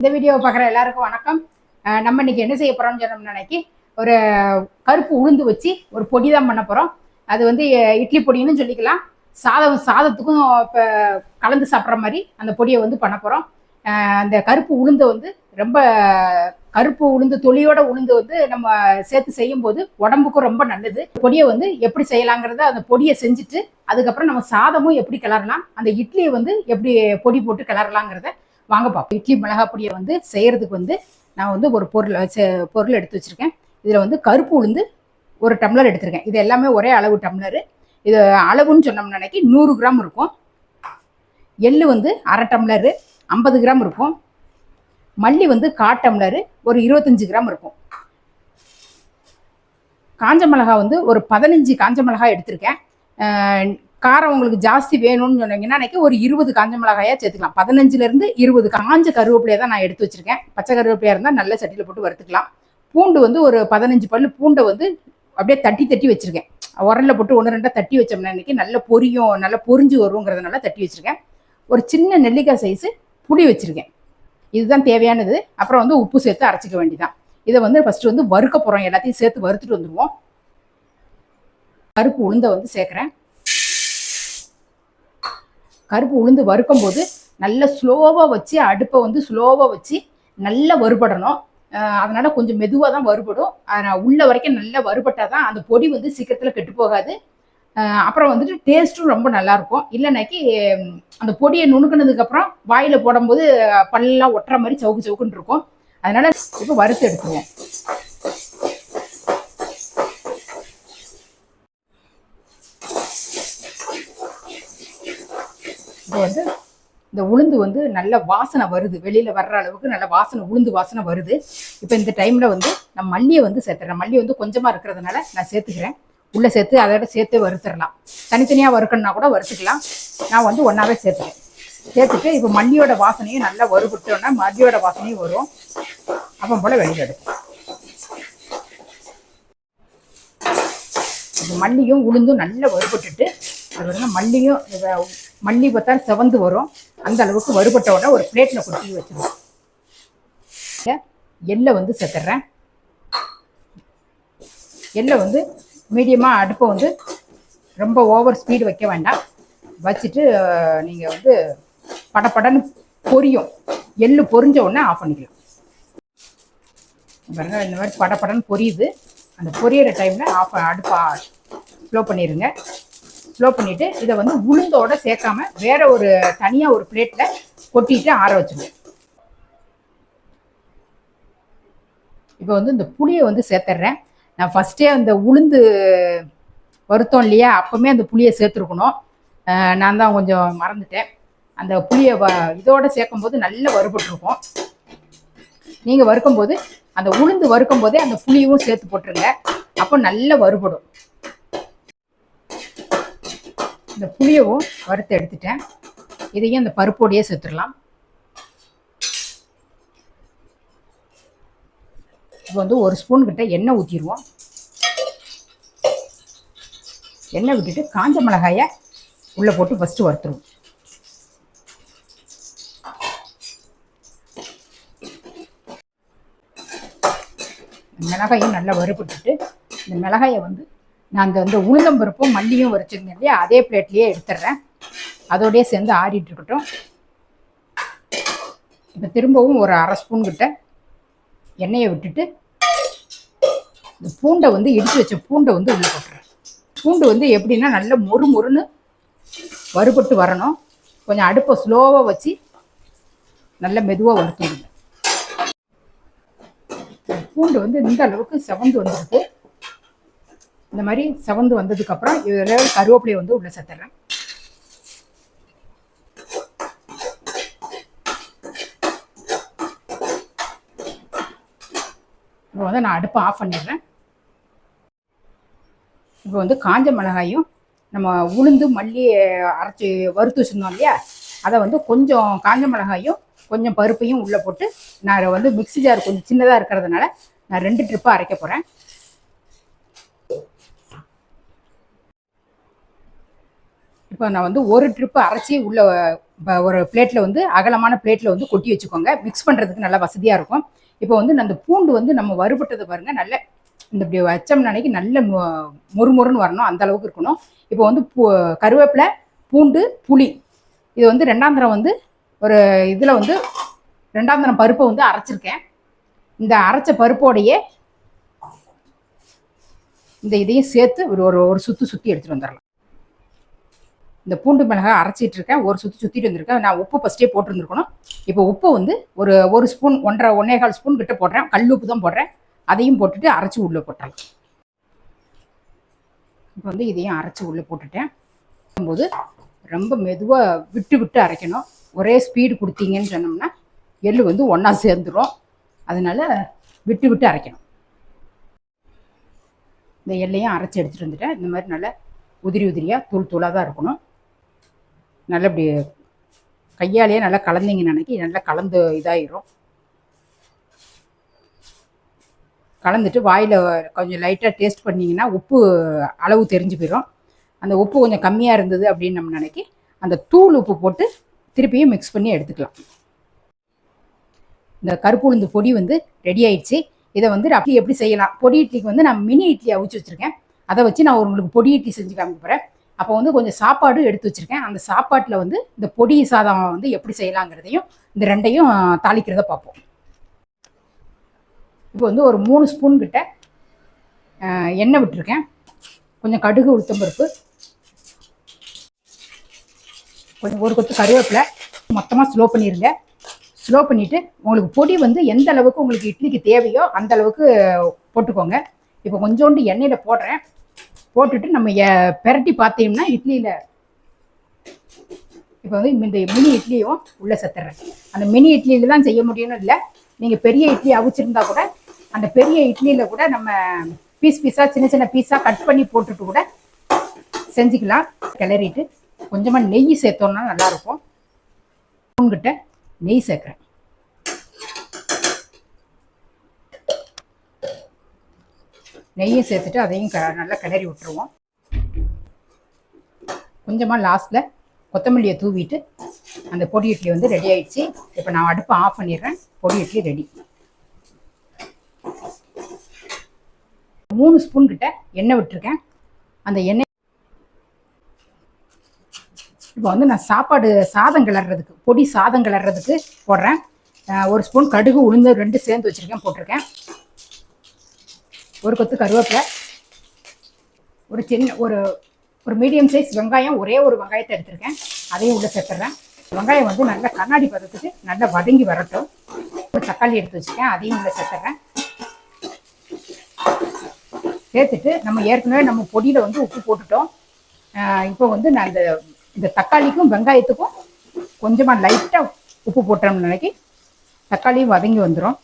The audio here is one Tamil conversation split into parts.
இந்த வீடியோவை பார்க்குற எல்லாருக்கும் வணக்கம். நம்ம இன்னைக்கு என்ன செய்ய போகிறோம்னு சொன்னோம்னு நினைக்கி ஒரு கருப்பு உளுந்து வச்சு ஒரு பொடி தான் பண்ண போகிறோம். அது வந்து இட்லி பொடின்னு சொல்லிக்கலாம். சாதத்துக்கும் இப்போ கலந்து சாப்பிட்ற மாதிரி அந்த பொடியை வந்து பண்ண போகிறோம். அந்த கருப்பு உளுந்தை வந்து ரொம்ப கருப்பு உளுந்து தொலியோட உளுந்து வந்து நம்ம சேர்த்து செய்யும்போது உடம்புக்கும் ரொம்ப நல்லது. பொடியை வந்து எப்படி செய்யலாங்கிறத அந்த பொடியை செஞ்சுட்டு அதுக்கப்புறம் நம்ம சாதமும் எப்படி கிளறலாம், அந்த இட்லியை வந்து எப்படி பொடி போட்டு கிளறலாங்கிறத வாங்க பார்ப்போம். இட்லி மிளகா பொடியை வந்து செய்கிறதுக்கு வந்து நான் வந்து ஒரு பொருள் எடுத்து வச்சுருக்கேன். இதில் வந்து கருப்பு உளுந்து ஒரு டம்ளர் எடுத்திருக்கேன். இது எல்லாமே ஒரே அளவு டம்ளரு. இது அளவுன்னு சொன்னோம்னு நினைக்கி 100 கிராம் இருக்கும். எள்ளு வந்து அரை டம்ளரு 50 கிராம் இருக்கும். மல்லி வந்து 1/4 டம்ளரு ஒரு 25 கிராம் இருக்கும். காஞ்ச மிளகா வந்து ஒரு 15 காஞ்ச மிளகாய் எடுத்திருக்கேன். காரம் உங்களுக்கு ஜாஸ்தி வேணும்னு சொன்னீங்கன்னா ஒரு 20 காஞ்ச மிளகாயா சேர்த்துக்கலாம். 15லேருந்து 20 காஞ்ச கருவேப்பிலையை தான் நான் எடுத்து வச்சிருக்கேன். பச்சை கருவேப்பிலையா இருந்தால் நல்ல சட்டியில் போட்டு வறுத்துக்கலாம். பூண்டு வந்து ஒரு 15 பல்லு பூண்டை வந்து அப்படியே தட்டி வச்சிருக்கேன். உரலில் போட்டு 1-2 தட்டி வச்சோம்னா இன்னைக்கு நல்ல பொரியும், நல்லா பொரிஞ்சு வருங்கிறதுனால தட்டி வச்சிருக்கேன். ஒரு சின்ன நெல்லிக்காய் சைஸு புளி வச்சிருக்கேன். இதுதான் தேவையானது. அப்புறம் வந்து உப்பு சேர்த்து அரைச்சிக்க வேண்டியதான். இதை வந்து ஃபர்ஸ்ட் வந்து வறுக்க போகிறோம். எல்லாத்தையும் சேர்த்து வறுத்துட்டு வந்துடுவோம். கருப்பு உளுந்தை வந்து சேர்க்குறேன். கருப்பு உளுந்து வறுக்கும் போது நல்லா ஸ்லோவாக வச்சு அடுப்பை வந்து ஸ்லோவாக வச்சு நல்லா வறுபடணும். அதனால கொஞ்சம் மெதுவாக தான் வறுபடும். உள்ள வரைக்கும் நல்லா வறுபட்டால் தான் அந்த பொடி வந்து சீக்கிரத்தில் கெட்டு போகாது. அப்புறம் வந்துட்டு டேஸ்ட்டும் ரொம்ப நல்லாயிருக்கும். இல்லைனாக்கி அந்த பொடியை நுணுக்கினதுக்கப்புறம் வாயில் போடும்போது பல்லாம் ஒட்டுற மாதிரி சவுக்குன்னு இருக்கும். அதனால இப்போ வறுத்து எடுத்துருவோம். இப்போ வந்து இந்த உளுந்து வந்து நல்ல வாசனை வருது. வெளியில் வர்ற அளவுக்கு நல்ல வாசனை, உளுந்து வாசனை வருது. இப்போ இந்த டைமில் வந்து நான் மல்லியை வந்து சேர்த்துறேன். மல்லி வந்து கொஞ்சமாக இருக்கிறதுனால நான் சேர்த்துக்கிறேன். உள்ளே சேர்த்து அதோட சேர்த்து வறுத்துடலாம். தனித்தனியாக வறுக்கணுன்னா கூட வறுத்துக்கலாம். நான் வந்து ஒன்றாவே சேர்த்துக்கிறேன். சேர்த்துட்டு இப்போ மல்லியோட வாசனையும் நல்லா வறுபட்டோன்னா மல்லியோட வாசனையும் வரும். அப்போ போல் வெளியில் எடுக்கும். இப்போ மல்லியும் உளுந்தும் நல்லா வறுபட்டுட்டு அது மல்லியும் மல்லி பார்த்தா செவந்து வரும். அந்த அளவுக்கு வறுபட்ட உடனே ஒரு பிளேட்டில் கொட்டி வச்சுருவோம். எள்ளை வந்து சேர்த்துட்றேன். எள்ளை வந்து மீடியமாக அடுப்பை வந்து ரொம்ப ஓவர் ஸ்பீடு வைக்க வேண்டாம். வச்சுட்டு நீங்கள் வந்து படப்படன்னு பொரியும். எள்ளு பொரிஞ்ச உடனே ஆஃப் பண்ணிக்கலாம். பாருங்க, இந்த மாதிரி படப்படன்னு பொரியுது. அந்த பொரியிற டைமில் அடுப்பை ஸ்லோ பண்ணிடுங்க. ஸ்லோ பண்ணிவிட்டு இதை வந்து உளுந்தோடு சேர்க்காம வேற ஒரு தனியாக ஒரு பிளேட்டில் கொட்டிட்டு ஆற வச்சுருவோம். இப்போ வந்து இந்த புளியை வந்து சேர்த்துட்றேன். நான் ஃபஸ்ட்டே அந்த உளுந்து வருத்தம் இல்லையா, அப்போவுமே அந்த புளியை சேர்த்துருக்கணும். நான் தான் கொஞ்சம் மறந்துட்டேன். அந்த புளியை இதோடு சேர்க்கும்போது நல்லா வறுபட்டுருக்கும். நீங்கள் வறுக்கும்போது அந்த உளுந்து வறுக்கும் போதே அந்த புளியும் சேர்த்து போட்டுருங்க. அப்போ நல்லா வறுபடும். இந்த புளியவும் வறுத்து எடுத்துட்டேன். இதையும் அந்த பருப்போடையே சேர்த்துடலாம். இப்போ வந்து ஒரு ஸ்பூன் கிட்ட எண்ணெய் ஊற்றிடுவோம். எண்ணெய் விட்டுட்டு காஞ்ச மிளகாயை உள்ளே போட்டு ஃபஸ்ட்டு வறுத்துருவோம். மிளகாயும் நல்லா வறுபட்டுட்டு இந்த மிளகாயை வந்து நான் அந்த உளுந்தம்பருப்பும் மல்லியும் வரைச்சிருந்தேன் இல்லையா, அதே பிளேட்லேயே எடுத்துடுறேன். அதோடய சேர்ந்து ஆறிட்டு இருக்கட்டும். இப்போ திரும்பவும் ஒரு அரை ஸ்பூன் கிட்ட எண்ணெயை விட்டுட்டு இந்த பூண்டை வந்து இடித்து வச்ச பூண்டை வந்து உள்ளே போட்டுறேன். பூண்டு வந்து எப்படின்னா நல்ல மொறுன்னு வறுபட்டு வரணும். கொஞ்சம் அடுப்பை ஸ்லோவாக வச்சு நல்ல மெதுவாக வறுத்து விடுங்க. பூண்டு வந்து இந்த அளவுக்கு செவந்து வந்துருக்கு. இந்த மாதிரி செவந்து வந்ததுக்கப்புறம் இதில் கருவேப்பிலையை வந்து உள்ளே சேர்த்துறேன். இப்போ வந்து நான் அடுப்பை ஆஃப் பண்ணிடுறேன். இப்போ வந்து காஞ்ச மிளகாயும் நம்ம உளுந்து மல்லி அரைச்சி வறுத்து வச்சுருந்தோம் இல்லையா, அதை வந்து கொஞ்சம் காஞ்ச மிளகாயும் கொஞ்சம் பருப்பையும் உள்ளே போட்டு நான் வந்து மிக்ஸி ஜார் கொஞ்சம் சின்னதாக இருக்கிறதுனால நான் 2 ட்ரிப்பாக அரைக்க போகிறேன். இப்போ நான் வந்து ஒரு ட்ரிப்பு அரைச்சி உள்ளே இப்போ ஒரு பிளேட்டில் வந்து அகலமான பிளேட்டில் வந்து கொட்டி வச்சுக்கோங்க. மிக்ஸ் பண்ணுறதுக்கு நல்லா வசதியாக இருக்கும். இப்போ வந்து அந்த பூண்டு வந்து நம்ம வறுபட்டதை பாருங்கள், நல்ல இந்த இப்படி வச்சோம்னா நல்ல மொறுமொறுன்னு வரணும், அந்த அளவுக்கு இருக்கணும். இப்போ வந்து கருவேப்பிலை, பூண்டு, புளி இது வந்து ரெண்டாந்திரம் வந்து ஒரு இதில் வந்து ரெண்டாந்திரம் பருப்பை வந்து அரைச்சிருக்கேன். இந்த அரைச்ச பருப்போடையே இந்த இதையும் சேர்த்து ஒரு ஒரு சுற்றி எடுத்துகிட்டு வந்துடலாம். இந்த பூண்டு மிளகாய் அரைச்சிட்டு இருக்கேன், ஒரு சுற்றிட்டு வந்திருக்கேன். நான் உப்பு ஃபஸ்ட்டே போட்டுருந்துருக்கணும். இப்போ உப்பு வந்து ஒரு ஸ்பூன் 1.5 ஸ்பூன் கிட்ட போடுறேன். கல் உப்பு தான் போடுறேன். அதையும் போட்டுட்டு அரைச்சி உள்ளே போட்டுறலாம். இப்போ வந்து இதையும் அரைச்சி உள்ளே போட்டுட்டேன். போது ரொம்ப மெதுவாக விட்டு விட்டு அரைக்கணும். ஒரே ஸ்பீடு கொடுத்தீங்கன்னு சொன்னோம்னா எள்ளு வந்து ஒன்றா சேர்ந்துடும். அதனால் விட்டு விட்டு அரைக்கணும். இந்த எள்ளையும் அரைச்சி எடுத்துகிட்டு வந்துட்டேன். இந்த மாதிரி நல்லா உதிரியாக தூளாக தான் இருக்கணும். நல்லா இப்படி கையாலேயே நல்லா கலந்தீங்கன்னு நல்லா கலந்து இதாகிடும். கலந்துட்டு வாயில் கொஞ்சம் லைட்டாக டேஸ்ட் பண்ணிங்கன்னா உப்பு அளவு தெரிஞ்சு போயிடும். அந்த உப்பு கொஞ்சம் கம்மியாக இருந்தது அப்படின்னு நம்ம அந்த தூள் உப்பு போட்டு திருப்பியும் மிக்ஸ் பண்ணி எடுத்துக்கலாம். இந்த கருப்பு உளுந்து பொடி வந்து ரெடி ஆயிடுச்சு. இதை வந்து அப்படி எப்படி செய்யலாம்? பொடி இட்லிக்கு வந்து நான் மினி இட்லி அவிச்சு வச்சுருக்கேன். அதை வச்சு நான் உங்களுக்கு பொடி இட்லி செஞ்சு காமிக்க போகிறேன். அப்போ வந்து கொஞ்சம் சாப்பாடு எடுத்து வச்சுருக்கேன். அந்த சாப்பாட்டில் வந்து இந்த பொடி சாதம் வந்து எப்படி செய்யலாங்கிறதையும் இந்த ரெண்டையும் தாளிக்கிறத பார்ப்போம். இப்போ வந்து ஒரு 3 ஸ்பூன் கிட்ட எண்ணெய் விட்டுருக்கேன். கொஞ்சம் கடுகு, உளுத்தம்பருப்பு, கொஞ்சம் ஒரு கொத்து கருவேப்பிலை மொத்தமாக ஸ்லோ பண்ணிடுங்க. ஸ்லோ பண்ணிவிட்டு உங்களுக்கு பொடி வந்து எந்த அளவுக்கு உங்களுக்கு இட்லிக்கு தேவையோ அந்த அளவுக்கு போட்டுக்கோங்க. இப்போ கொஞ்சோண்டு எண்ணெயில் போடுறேன். போட்டுட்டு நம்ம பெரட்டி பார்த்தீங்கன்னா இட்லியில் இப்போ வந்து இந்த மினி இட்லியும் உள்ளே சேர்த்துறேன். அந்த மினி இட்லியில் தான் செய்ய முடியும்னு இல்லை, நீங்கள் பெரிய இட்லி அவிச்சிருந்தா கூட அந்த பெரிய இட்லியில் கூட நம்ம பீஸாக சின்ன பீஸாக கட் பண்ணி போட்டுட்டு கூட செஞ்சுக்கலாம். கிளறிட்டு கொஞ்சமாக நெய் சேர்த்தோன்னா நல்லாயிருக்கும். உங்ககிட்ட நெய் சேர்க்குறேன். நெய்யை சேர்த்துட்டு அதையும் நல்லா கிளறி விட்டுருவோம். கொஞ்சமாக லாஸ்ட்டில் கொத்தமல்லியை தூவிட்டு அந்த பொடி இட்லி வந்து ரெடி ஆயிடுச்சு. இப்போ நான் அடுப்பை ஆஃப் பண்ணிடுறேன். பொடி இட்லி ரெடி. 3 ஸ்பூன் கிட்ட எண்ணெய் விட்டுருக்கேன். அந்த எண்ணெய் இப்போ வந்து நான் சாதம் கிளறதுக்கு பொடி சாதம் கிளறதுக்கு போடுறேன். 1 ஸ்பூன் கடுகு, உளுந்து 2 சேர்ந்து வச்சுருக்கேன், போட்டிருக்கேன். ஒரு கொத்து கருவேப்பிலை, ஒரு சின்ன ஒரு மீடியம் சைஸ் வெங்காயம், ஒரே ஒரு வெங்காயத்தை எடுத்துருக்கேன், அதையும் உள்ளே சேர்த்துட்றேன். வெங்காயம் வந்து நல்லா கண்ணாடி பதத்துக்கு நல்லா வதங்கி வரட்டும். ஒரு தக்காளி எடுத்து வச்சுருக்கேன், அதையும் உள்ளே சேர்த்துட்றேன். சேர்த்துட்டு நம்ம ஏற்கனவே நம்ம பொடியில் வந்து உப்பு போட்டுட்டோம். இப்போ வந்து நான் இந்த தக்காளிக்கும் வெங்காயத்துக்கும் கொஞ்சமாக லைட்டாக உப்பு போட்டோம்னு தக்காளியும் வதங்கி வந்துடும்.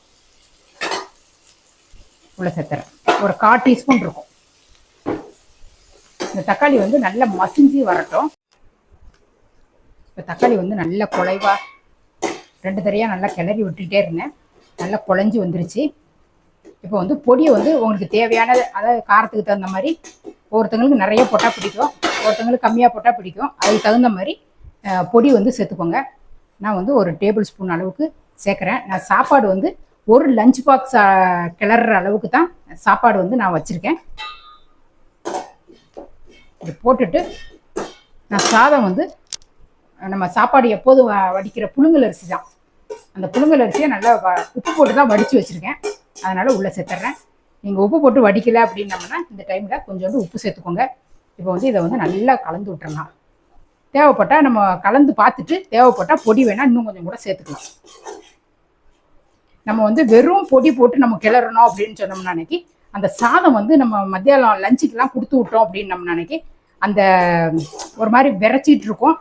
உள்ள சேர்த்துறேன். ஒரு 1/4 டீஸ்பூன் இருக்கும். இந்த தக்காளி வந்து நல்லா மசிஞ்சு வரட்டும். இப்போ தக்காளி வந்து நல்லா குழைவா 2 தரையாக நல்லா கிளறி விட்டுக்கிட்டே இருந்தேன். நல்லா குழஞ்சி வந்துருச்சு. இப்போ வந்து பொடியை வந்து உங்களுக்கு தேவையானது, அதாவது காரத்துக்கு தகுந்த மாதிரி, ஒருத்தங்களுக்கு நிறைய போட்டால் பிடிக்கும், ஒருத்தங்களுக்கு கம்மியாக போட்டால் பிடிக்கும். அதுக்கு தகுந்த மாதிரி பொடி வந்து சேர்த்துக்கோங்க. நான் வந்து ஒரு டேபிள் ஸ்பூன் அளவுக்கு சேர்க்குறேன். நான் சாப்பாடு வந்து ஒரு லஞ்ச் பாக்ஸ் கிளற அளவுக்கு தான் சாப்பாடு வந்து நான் வச்சுருக்கேன். இது போட்டுட்டு நான் சாதம் வந்து நம்ம சாப்பாடு எப்போதும் வடிக்கிற புழுங்கல் அரிசி தான். அந்த புழுங்கல் அரிசியை நல்லா உப்பு போட்டு தான் வடித்து வச்சுருக்கேன். அதனால் உள்ளே சேர்த்துட்றேன். நீங்கள் உப்பு போட்டு வடிக்கலை அப்படின்னோம்னா இந்த டைமில் கொஞ்சோண்டு உப்பு சேர்த்துக்கோங்க. இப்போ வந்து இதை வந்து நல்லா கலந்து விட்டுறலாம். தேவைப்பட்டால் நம்ம கலந்து பார்த்துட்டு தேவைப்பட்டால் பொடி வேணால் இன்னும் கொஞ்சம் கூட சேர்த்துக்கலாம். நம்ம வந்து வெறும் பொடி போட்டு நம்ம கிளறணும் அப்படின்னு சொன்னோம்னா அந்த சாதம் வந்து நம்ம மத்தியானம் லஞ்சுக்கெலாம் கொடுத்து விட்டோம் அப்படின்னு நம்ம அந்த ஒரு மாதிரி விரைச்சிட்டு இருக்கும்.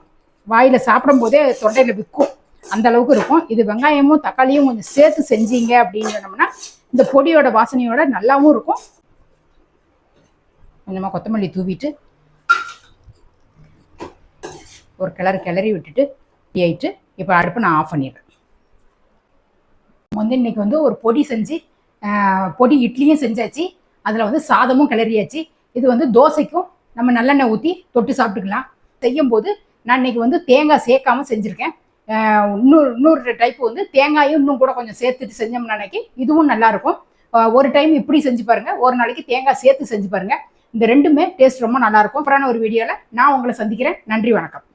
வாயில் சாப்பிடும் போதே தொண்டையில் விற்கும், அந்த அளவுக்கு இருக்கும். இது வெங்காயமும் தக்காளியும் கொஞ்சம் சேர்த்து செஞ்சீங்க அப்படின்னு சொன்னோம்னா இந்த பொடியோட வாசனையோட நல்லாவும் இருக்கும். கொஞ்சமாக கொத்தமல்லி தூவிட்டு ஒரு கிளறி விட்டுட்டு ஆயிட்டு இப்போ அடுப்பை நான் ஆஃப் பண்ணிடுறேன். வந்து இன்னைக்கு வந்து ஒரு பொடி செஞ்சு பொடி இட்லியும் செஞ்சாச்சு, அதில் வந்து சாதமும் கிளறியாச்சு. இது வந்து தோசைக்கும் நம்ம நல்லெண்ணெய் ஊற்றி தொட்டு சாப்பிட்டுக்கலாம். செய்யும் போது நான் இன்னைக்கு வந்து தேங்காய் சேர்க்காம செஞ்சுருக்கேன். இன்னொரு டைப் வந்து தேங்காயும் இன்னும் கூட கொஞ்சம் சேர்த்துட்டு செஞ்சோம்னா அன்னைக்கு இதுவும் நல்லாயிருக்கும். ஒரு டைம் இப்படி செஞ்சு பாருங்க, ஒரு நாளைக்கு தேங்காய் சேர்த்து செஞ்சு பாருங்க. இந்த ரெண்டுமே டேஸ்ட் ரொம்ப நல்லாயிருக்கும். அப்புறம் ஒரு வீடியோவில் நான் உங்களை சந்திக்கிறேன். நன்றி, வணக்கம்.